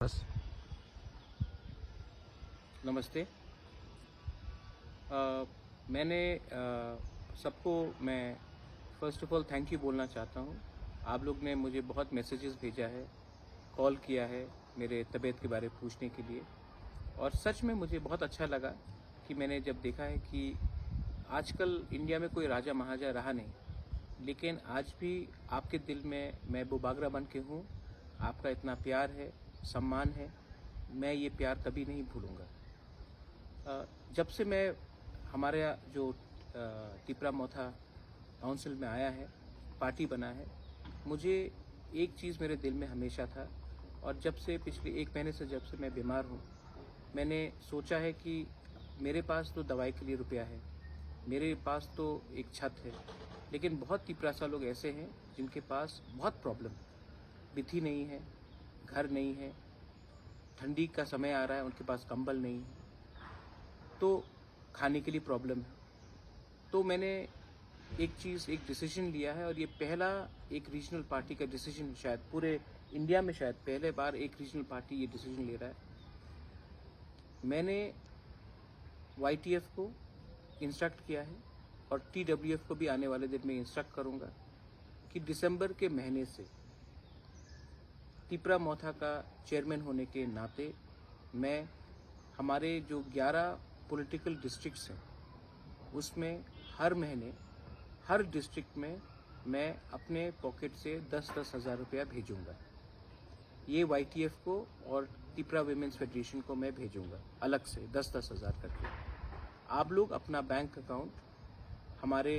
बस। नमस्ते। मैंने सबको मैं first of all thank you बोलना चाहता हूँ। आप लोग ने मुझे बहुत मैसेजेस भेजा है, कॉल किया है मेरे तबीयत के बारे में पूछने के लिए, और सच में मुझे बहुत अच्छा लगा कि मैंने जब देखा है कि आजकल इंडिया में कोई राजा महाराजा रहा नहीं, लेकिन आज भी आपके दिल में मैं बुबागरा बन के हूँ। आपका इतना प्यार है, सम्मान है, मैं ये प्यार कभी नहीं भूलूँगा। जब से मैं हमारे यहाँ जो तिपरा मोथा काउंसिल में आया है, पार्टी बना है, मुझे एक चीज़ मेरे दिल में हमेशा था, और जब से पिछले 1 महीने से जब से मैं बीमार हूँ, मैंने सोचा है कि मेरे पास तो दवाई के लिए रुपया है, मेरे पास तो एक छत है, लेकिन बहुत तिपरासा लोग ऐसे हैं जिनके पास बहुत प्रॉब्लम है। बिथी नहीं है, घर नहीं है, ठंडी का समय आ रहा है, उनके पास कंबल नहीं है, तो खाने के लिए प्रॉब्लम है। तो मैंने एक डिसीजन लिया है, और ये पहला एक रीजनल पार्टी का डिसीजन, शायद पूरे इंडिया में शायद पहले बार एक रीजनल पार्टी ये डिसीजन ले रहा है। मैंने YTF को इंस्ट्रक्ट किया है, और TWF को भी आने वाले दिन में इंस्ट्रक्ट करूंगा कि दिसंबर के महीने से तिपरा मोथा का चेयरमैन होने के नाते मैं हमारे जो 11 पॉलिटिकल डिस्ट्रिक्ट्स हैं उसमें हर महीने हर डिस्ट्रिक्ट में मैं अपने पॉकेट से 10-10 हज़ार रुपया भेजूंगा। ये YTF को और तिपरा विमेंस फेडरेशन को मैं भेजूंगा अलग से 10-10 हज़ार करके। आप लोग अपना बैंक अकाउंट हमारे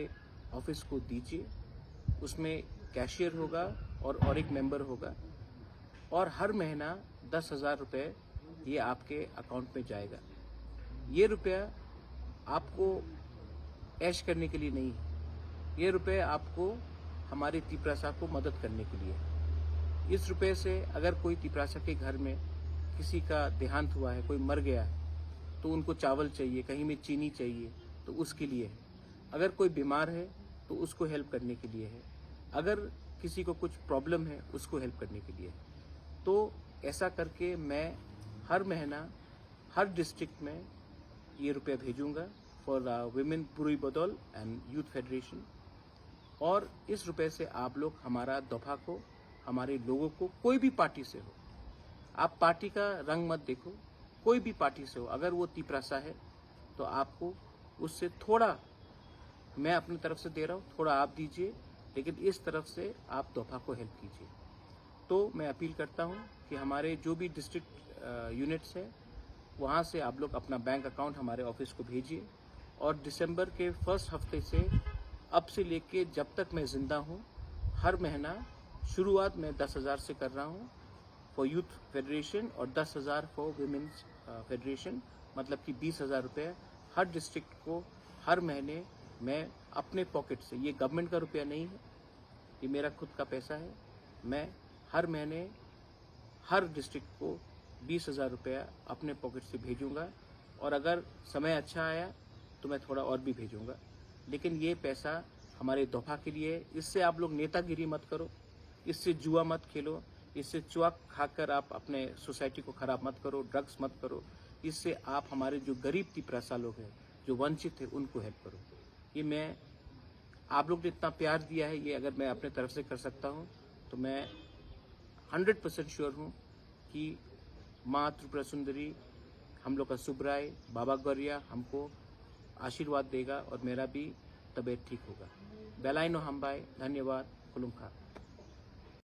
ऑफिस को दीजिए, उसमें कैशियर होगा और एक मेंबर होगा, और हर महीना 10,000 रुपये ये आपके अकाउंट में जाएगा। ये रुपया आपको ऐश करने के लिए नहीं है, ये रुपये आपको हमारे तिपरासा को मदद करने के लिए है। इस रुपये से अगर कोई तिपरासा के घर में किसी का देहांत हुआ है, कोई मर गया है, तो उनको चावल चाहिए, कहीं में चीनी चाहिए, तो उसके लिए है। अगर कोई बीमार है तो उसको हेल्प करने के लिए है। अगर किसी को कुछ प्रॉब्लम है उसको हेल्प करने के लिए है। तो ऐसा करके मैं हर महीना हर डिस्ट्रिक्ट में ये रुपया भेजूंगा फॉर विमेन पुरी बदौल एंड यूथ फेडरेशन। और इस रुपये से आप लोग हमारा दफा को, हमारे लोगों को, कोई भी पार्टी से हो, आप पार्टी का रंग मत देखो, कोई भी पार्टी से हो, अगर वो तिपरासा है तो आपको उससे थोड़ा, मैं अपनी तरफ से दे रहा हूँ, थोड़ा आप दीजिए, लेकिन इस तरफ से आप दफा को हेल्प कीजिए। तो मैं अपील करता हूँ कि हमारे जो भी डिस्ट्रिक्ट यूनिट्स है वहाँ से आप लोग अपना बैंक अकाउंट हमारे ऑफिस को भेजिए, और दिसंबर के फर्स्ट हफ्ते से अब से लेके जब तक मैं जिंदा हूँ, हर महीना शुरुआत मैं 10,000 से कर रहा हूँ फॉर यूथ फेडरेशन, और 10,000 फॉर विमेंस फेडरेशन, मतलब कि 20,000 रुपये हर डिस्ट्रिक्ट को हर महीने मैं अपने पॉकेट से, ये गवर्नमेंट का रुपया नहीं है, ये मेरा खुद का पैसा है, मैं हर महीने हर डिस्ट्रिक्ट को 20,000 रुपया अपने पॉकेट से भेजूंगा। और अगर समय अच्छा आया तो मैं थोड़ा और भी भेजूंगा, लेकिन ये पैसा हमारे दफा के लिए है। इससे आप लोग नेतागिरी मत करो, इससे जुआ मत खेलो, इससे चुआ खाकर आप अपने सोसाइटी को खराब मत करो, ड्रग्स मत करो। इससे आप हमारे जो गरीब तिपरासा लोग हैं, जो वंचित है, उनको हेल्प करो। ये मैं, आप लोग ने इतना प्यार दिया है, ये अगर मैं अपने तरफ से कर सकता हूँ तो मैं 100% श्योर हूँ कि माँ त्रिपुरा सुंदरी, हम लोग का सुब्राय बाबा गौरिया हमको आशीर्वाद देगा, और मेरा भी तबीयत ठीक होगा। बेलाइनो हम्बाई, धन्यवाद, कुलुमखा।